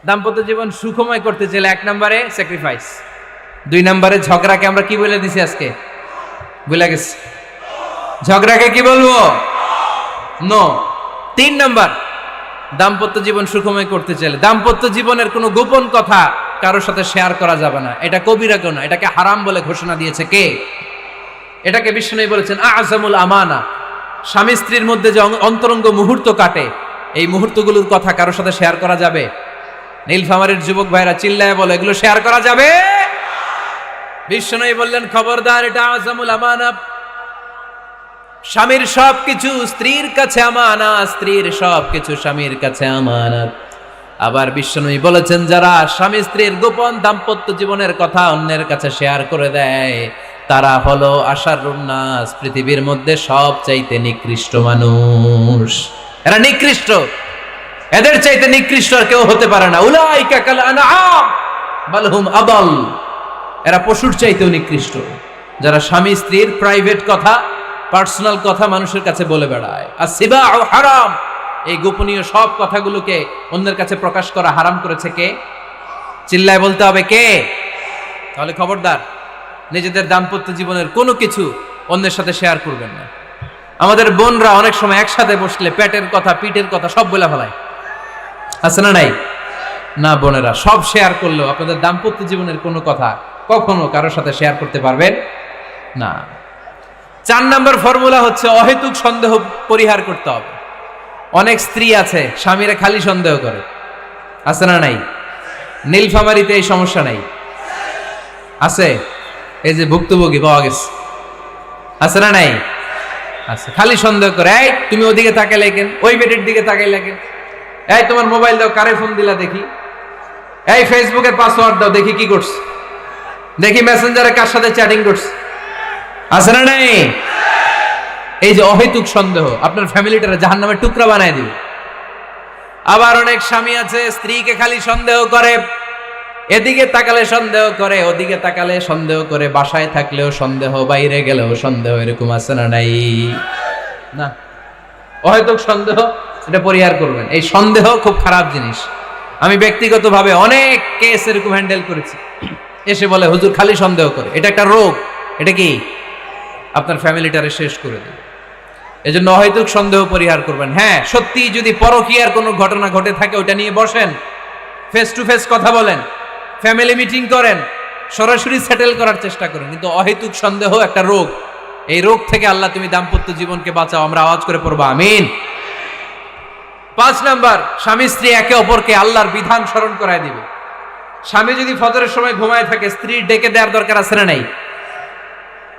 দাম্পত্য জীবন সুখময় করতে চাইলে 1 নম্বরে স্যাক্রিফাইস, 2 নম্বরে ঝগড়াকে আমরা কি বলে দিছি আজকে, ভুলে গেছি, ঝগড়াকে কি বলবো, নো। 3 নম্বর, দাম্পত্য জীবন সুখময় করতে চাইলে দাম্পত্য জীবনের কোনো গোপন কথা কারোর সাথে শেয়ার করা যাবে না। এটা কবিরা কেউ না, এটাকে হারাম বলে ঘোষণা দিয়েছে কে? এটাকে বিষ্ণু বলেছেন আযমুল আমানা। স্বামী স্ত্রীর মধ্যে যে অন্তরঙ্গ মুহূর্ত কাটে, এই মুহূর্তগুলোর কথা কারোর সাথে শেয়ার করা যাবে? নীলফামারীর যুবক ভাইরা চিল্লায় বলে, এগুলো শেয়ার করা যাবে? বিষ্ণু বললেন খবরদার, এটা আযমুল আমানা। স্বামীর সবকিছু স্ত্রীর কাছে আমানত, স্ত্রীর সবকিছু স্বামীর কাছে আমানত। আবার বিষ্ণু বলেছেন, যারা স্বামী স্ত্রীর গোপন দাম্পত্য জীবনের কথা অন্যের কাছে শেয়ার করে দেয়, তারা হলো আশারুন নাস, পৃথিবীর মধ্যে সবচাইতে নিকৃষ্ট মানুষ। এরা নিকৃষ্ট, এদের চাইতে নিকৃষ্ট আর কেউ হতে পারে না। উলাইকা কাল আনআম বাল হুম আদাল। এরা পশুর চাইতেও নিকৃষ্ট, যারা স্বামী স্ত্রীর প্রাইভেট কথা, পার্সোনাল কথা মানুষের কাছে বলে বেড়ায়। আর সিবাউ হারাম, এই গোপনীয় সব কথাগুলোকে অন্যের কাছে প্রকাশ করা হারাম করেছে কে? চিল্লায় বলতে হবে কে? তাহলে খবরদার, নিজেদের দাম্পত্য জীবনের কোনো কিছু অন্যের সাথে শেয়ার করবেন না। আমাদের বোনরা অনেক সময় একসাথে বসলে পেটের কথা, পিঠের কথা সব বলে ফেলায়, আছে না নাই? না বোনেরা, সব শেয়ার করলেও আপনাদের দাম্পত্য জীবনের কোনো কথা কখনো কারোর সাথে শেয়ার করতে পারবেন না। 4 নম্বর ফর্মুলা হচ্ছে অহেতুক সন্দেহ পরিহার করতে হবে। অনেক স্ত্রী আছে স্বামীরা খালি সন্দেহ করে, আছে না নাই? নীলফামারীতে এই সমস্যা নাই, আছে? এই যে ভুক্তভোগী পাওয়া গেছে, আছে না নাই? আছে, খালি সন্দেহ করে। এই তুমি ওদিকে তাকাইলে কেন, ওই বেডের দিকে তাকাইলে কেন, এই তোমার মোবাইল দাও, কারে ফোন দিলা দেখি, এই ফেসবুকের পাসওয়ার্ড দাও দেখি কি করছে, দেখি মেসেঞ্জারে কার সাথে চ্যাটিং করছে, আছে না নাই? এই যে অহেতুক সন্দেহ আপনার ফ্যামিলিটারে জাহান্নামের টুকরা বানায় দিবে। আবার অনেক স্বামী আছে স্ত্রীকে খালি সন্দেহ করে, এদিকে তাকালে সন্দেহ করে, ওদিকে তাকালে সন্দেহ করে, বাসায় থাকলেও সন্দেহ, বাইরে গেলেও সন্দেহ, এরকম আছে না নাই? না, অহেতুক সন্দেহ এটা পরিহার করবেন। এই সন্দেহ খুব খারাপ জিনিস। আমি ব্যক্তিগতভাবে অনেক কেস এরকম হ্যান্ডেল করেছি। এসে বলে হুজুর খালি সন্দেহ করে, এটা একটা রোগ। এটা কি? আপনার ফ্যামিলিটারে শেষ করে দেবে। এজন্য অহেতুক সন্দেহ পরিহার করবেন। হ্যাঁ, সত্যি যদি পরকীয়ার কোনো ঘটনা ঘটে থাকে ওটা নিয়ে বসেন, ফেস টু ফেস কথা বলেন, ফ্যামিলি মিটিং করেন, সরাসরি সেটেল করার চেষ্টা করেন। কিন্তু অহেতুক সন্দেহ একটা রোগ। এই রোগ থেকে আল্লাহ তুমি দাম্পত্য জীবনকে বাঁচাও। আমরা আওয়াজ করে পড়বো আমিন। 5 নাম্বার, স্বামী স্ত্রী একে অপরকে আল্লাহর বিধান স্মরণ করায় দিবে। স্বামী যদি ফজরের সময় ঘুমায় থাকে, স্ত্রীর ডেকে দেওয়ার দরকার আছে না নাই?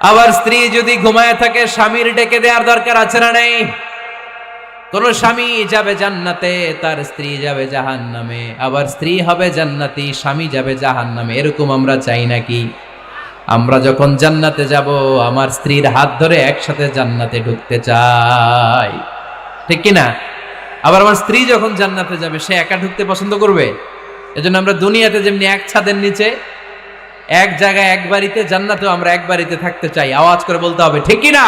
আবার স্ত্রী যদি ঘুমায় থাকে, স্বামীর ডেকে দেওয়ার দরকার আছে না নাই? কোন স্বামী যাবে জান্নাতে, তার স্ত্রী যাবে জাহান্নামে। আবার স্ত্রী হবে জান্নাতি, স্বামী যাবে জাহান্নামে। এরকম আমরা চাই নাকি? আমরা যখন জান্নাতে যাব, আমার স্ত্রীর হাত ধরে একসাথে জান্নাতে ঢুকতে চাই, ঠিক কিনা? আবার আমার স্ত্রী যখন জান্নাতে যাবে, সে একা ঢুকতে পছন্দ করবে? এজন্য আমরা দুনিয়াতে যেমনি এক ছাদের নিচে, এক জায়গায়, এক বাড়িতে, জান্নাতেও আমরা এক বাড়িতে থাকতে চাই। আওয়াজ করে বলতে হবে ঠিক কিনা?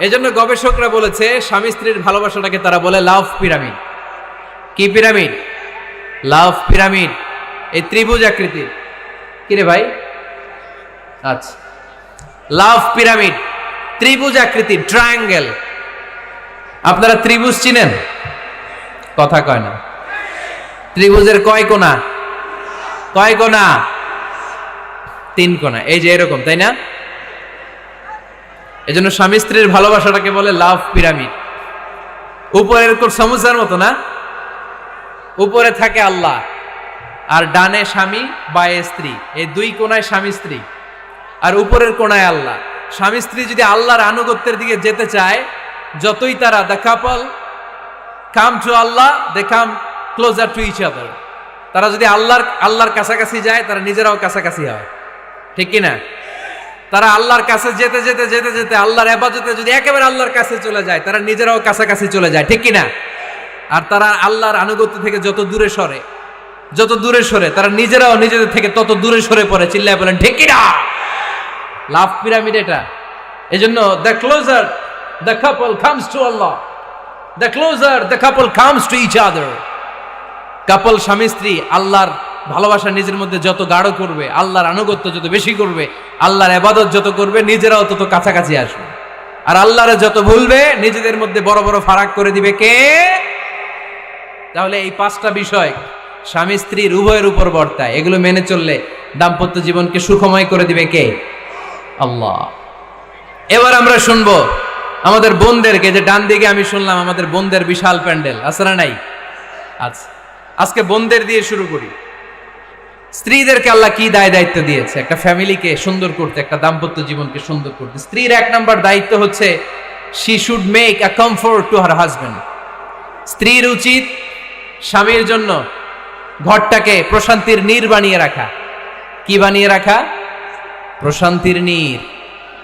এজন্য গবেষকরা বলেছে, স্বামী স্ত্রীর ভালোবাসাটাকে তারা বলে লাভ পিরামিড। কি পিরামিড? লাভ পিরামিড। এই ত্রিভুজ আকৃতির। কিরে ভাই? আচ্ছা, লাভ পিরামিড, ত্রিভুজ আকৃতির, ট্রায়াঙ্গেল। আপনারা ত্রিভুজ চিনেন? কথা কয় না। ত্রিভুজের কয় কোণা? কয় কোণা? 3 কোণা। এই যে এরকম, তাই না? এজন্য স্বামী স্ত্রীর ভালোবাসাটাকে বলে লাভ পিরামিড। উপরে এরকম সমুচার মতো না, উপরে থাকে আল্লাহ, আর ডানে স্বামী, বায়ে স্ত্রী। এই 2 কোণায় স্বামী স্ত্রী, আর উপরের কোণায় আল্লাহ। স্বামী স্ত্রী যদি আল্লাহর আনুগত্যের দিকে যেতে চায়, যতই তারা the couple come to Allah, they come closer to each other. তারা যদি আল্লাহর কাছাকাছি যায়, তারা নিজেরাও কাছাকাছি হয়, ঠিক কিনা? তারা আল্লাহর কাছে যেতে যেতে যেতে যেতে আল্লাহর ইবাদতে যদি একেবারে আল্লাহর কাছে চলে যায়, তারা নিজেরাও কাছাকাছি চলে যায়, ঠিক কিনা? আর তারা আল্লাহর আনুগত্য থেকে যত দূরে সরে, যত দূরে সরে, তারা নিজেরাও নিজেদের থেকে তত দূরে সরে পড়ে। চিল্লায় বলেন ঠিক কিনা? লাভ পিরামিড এটা। এজন্য the closer the couple comes to Allah, the closer the couple comes to each other. Couple স্বামী স্ত্রী আল্লাহর ভালোবাসা নিজের মধ্যে যত গাঢ় করবে, আল্লাহর আনুগত্য যত বেশি করবে, আল্লাহর ইবাদত যত করবে, নিজেরাও তত কাছাকাছি আসবে। আর আল্লাহরে যত ভুলবে, নিজেদের মধ্যে বড় বড় ফারাক করে দিবে কে? তাহলে এই 5টা বিষয় স্বামী স্ত্রীর উভয়ের উপর বর্তায়। এগুলো মেনে চললে দাম্পত্য জীবনকে সুখময় করে দিবে কে? আল্লাহ। এবার আমরা শুনবো আমাদের বোনদেরকে, যে ডান দিকে আমি শুনলাম আমাদের বোনদের বিশাল প্যান্ডেল আছে না নাই? আচ্ছা, আজকে বোনদের দিয়ে শুরু করি। স্ত্রীদেরকে আল্লাহ কি দায় দায়িত্ব দিয়েছে একটা ফ্যামিলিকে সুন্দর করতে, একটা দাম্পত্য জীবনকে সুন্দর করতে? স্ত্রীর 1 নম্বর দায়িত্ব হচ্ছে she should make a comfort to her husband. স্ত্রীর উচিত স্বামীর জন্য ঘরটাকে প্রশান্তির নীড় বানিয়ে রাখা। কি বানিয়ে রাখা? প্রশান্তির নীড়।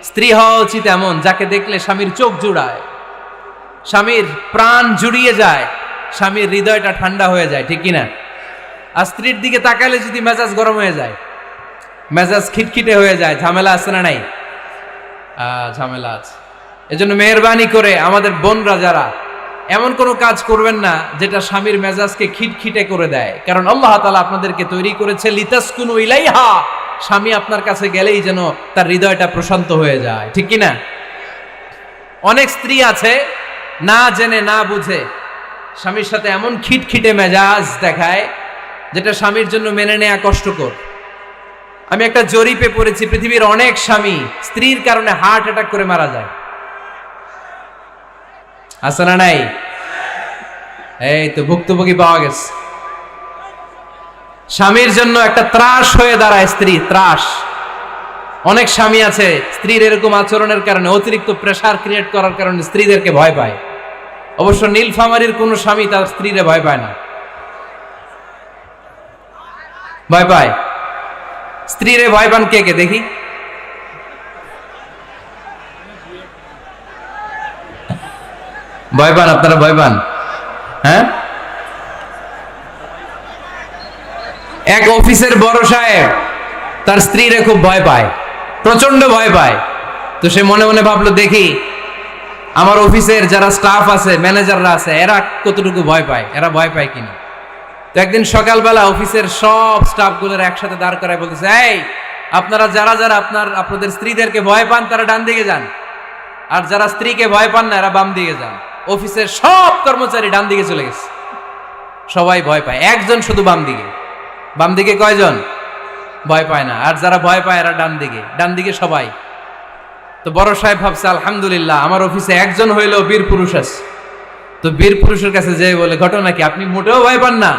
স্ত্রী হওয়া উচিত এমন যাকে দেখলে স্বামীর চোখ জুড়ায়, স্বামীর প্রাণ জুড়িয়ে যায়, স্বামীর হৃদয়টা ঠান্ডা হয়ে যায়, ঠিক কিনা? আর স্ত্রীর দিকে তাকালে যদি মেজাজ গরম হয়ে যায়, মেজাজ খিটখিটে হয়ে যায়, ঝামেলা আছে না নাই? ঝামেলা আছে। এজন্য মেহেরবানি করে আমাদের বোনরা যারা, এমন কোনো কাজ করবেন না যেটা স্বামীর মেজাজকে খিটখিটে করে দেয়। কারণ আল্লাহ তাআলা আপনাদেরকে তৈরি করেছে লিতাসকুনু ইলাইহা, স্বামী আপনার কাছে গেলেই যেন তার হৃদয়টা প্রশান্ত হয়ে যায়, ঠিক কিনা? অনেক স্ত্রী আছে না জেনে না বুঝে স্বামীর সাথে এমন খিটখিটে মেজাজ দেখায় যেটা স্বামীর জন্য মেনে নেওয়া কষ্টকর। আমি একটা জরিপে পড়েছি, পৃথিবীর অনেক স্বামী স্ত্রীর কারণে হার্ট অ্যাটাক করে মারা যায়। আছে না নাই? এই তো ভুক্তভোগী পাওয়া গেছে। স্বামীর জন্য একটা ত্রাস হয়ে দাঁড়ায় স্ত্রী, ত্রাস। অনেক স্বামী আছে স্ত্রীর এরকম আচরণের কারণে, অতিরিক্ত প্রেসার ক্রিয়েট করার কারণে স্ত্রীদেরকে ভয় পায়। অবশ্য নীলফামারীর কোন স্বামী তার স্ত্রীরে ভয় পায় না। ভয় পায়? স্ত্রীরে ভয় পান কে কে দেখি? ভয় পান? আপনারা ভয় পান? হ্যাঁ, এক অফিসের বড় সাহেব তার স্ত্রীরে খুব ভয় পায়, প্রচন্ড ভয় পায়। তো সে মনে মনে ভাবলো, দেখি আমার অফিসের যারা স্টাফ আছে, ম্যানেজাররা আছে, এরা কতটুকু ভয় পায়, এরা ভয় পায় কিনা। তো একদিন সকালবেলা অফিসের সব স্টাফগুলোর একসাথে দাঁড় করায় বলতেছে, এই আপনারা যারা যারা আপনাদের স্ত্রীদেরকে ভয় পান তারা ডান দিকে যান, আর যারা স্ত্রীকে ভয় পান না এরা বাম দিকে যান। অফিসের সব কর্মচারী ডান দিকে চলে গেছে, সবাই ভয় পায়, একজন শুধু বাম দিকে। বাম দিকে কয়জন? ভয় পায় না। আর যারা ভয় পায় এরা ডান দিকে, ডান দিকে সবাই। তো বড় সাহেব ভাবছে, আলহামদুলিল্লাহ আমার অফিসে একজন হইলেও বীর পুরুষ আছে। তো বীর পুরুষের কাছে যেয়ে বলে, ঘটনা কি, আপনি মোটেও ভয় পান না?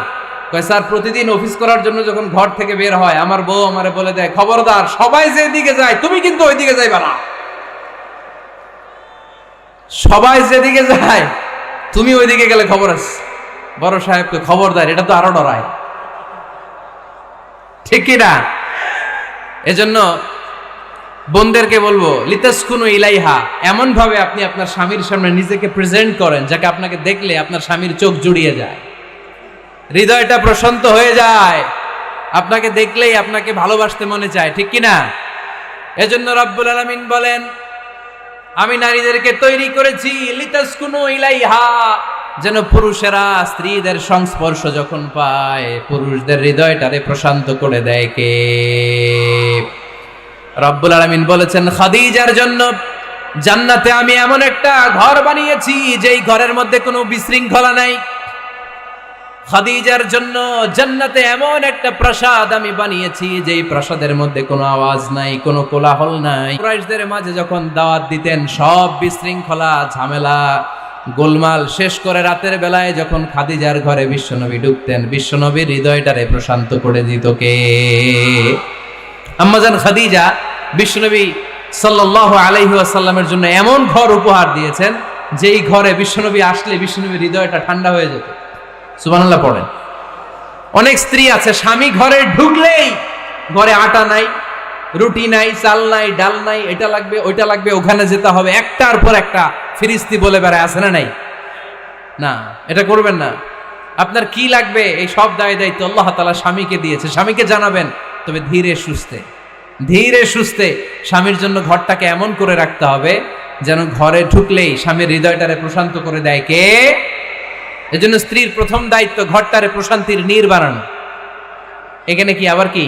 কয়, স্যার প্রতিদিন অফিস করার জন্য যখন ঘর থেকে বের হয় আমার বউ আমারে বলে দেয়, খবরদার সবাই যেদিকে যায় তুমি কিন্তু ওইদিকে যাইবা না, সবাই যেদিকে যায় তুমি ওইদিকে গেলে খবর আছে। বড় সাহেবকে খবরদার, এটা তো আরো ডরায়, ঠিক কিনা? এজন্য বোনদেরকে বলবো, লিতাসকুনু ইলাইহা, এমন ভাবে আপনি আপনার স্বামীর সামনে নিজেকে প্রেজেন্ট করেন যাকে আপনাকে দেখলে আপনার স্বামীর চোখ জুড়িয়ে যায়, হৃদয়টা প্রশান্ত হয়ে যায়, আপনাকে দেখলেই আপনাকে ভালোবাসতে মনে চায়, ঠিক কিনা? এজন্য রব্বুল আলামিন বলেন, আমি নারীদেরকে তৈরি করেছি লিতাসকুনু ইলাইহা, যেন পুরুষেরা স্ত্রীদের সংস্পর্শ যখন পায় পুরুষদের হৃদয়টারে প্রশান্ত করে দেয় কে? রব্বুল আলামিন বলেছেন, খাদিজার জন্য জান্নাতে আমি এমন একটা ঘর বানিয়েছি যেই ঘরের মধ্যে কোনো বিশৃঙ্খলা নাই। খাদিজার জন্য জান্নাতে এমন একটা প্রাসাদ আমি বানিয়েছি যেই প্রাসাদের মধ্যে কোনো আওয়াজ নাই, কোনো কোলাহল নাই। কুরাইশদের মাঝে যখন দাওয়াত দিতেন সব বিশৃঙ্খলা, ঝামেলা, গোলমাল শেষ করে রাতের বেলায় যখন খাদিজার ঘরে বিশ্বনবী ঢুকতেন, বিশ্বনবীর হৃদয়টারে প্রশান্ত করে দিত কে? আম্মাজান খাদিজা বিশ্বনবী সাল্লাল্লাহু আলাইহি ওয়াসাল্লামের জন্য এমন ঘর উপহার দিয়েছেন যেই ঘরে বিশ্বনবী আসলে বিশ্বনবীর হৃদয়টা ঠান্ডা হয়ে যেত। সুবহানাল্লাহ পড়েন। অনেক স্ত্রী আছে স্বামী ঘরে ঢুকলেই ঘরে আটা নাই, রুটি নাই, চাল নাই, ডাল নাই, এটা লাগবে ওইটা লাগবে, ওখানে যেতে হবে, একটার পর একটা ফিরিস্তি বলে বেড়ায়, আছে না নাই? না, এটা করবেন না। আপনার কি লাগবে এই সব দায় দায়িত্ব আল্লাহ তাআলা স্বামীকে দিয়েছে, স্বামীকে জানাবেন। তবে ধীরে সুস্থে, ধীরে সুস্থে স্বামীর জন্য ঘরটাকে এমন করে রাখতে হবে যেন ঘরে ঢুকলেই স্বামীর হৃদয়টারে প্রশান্ত করে দেয় কে? এজন্য স্ত্রীর প্রথম দায়িত্ব ঘরটারে প্রশান্তির নীড় বানানো। এখানে কি আবার কি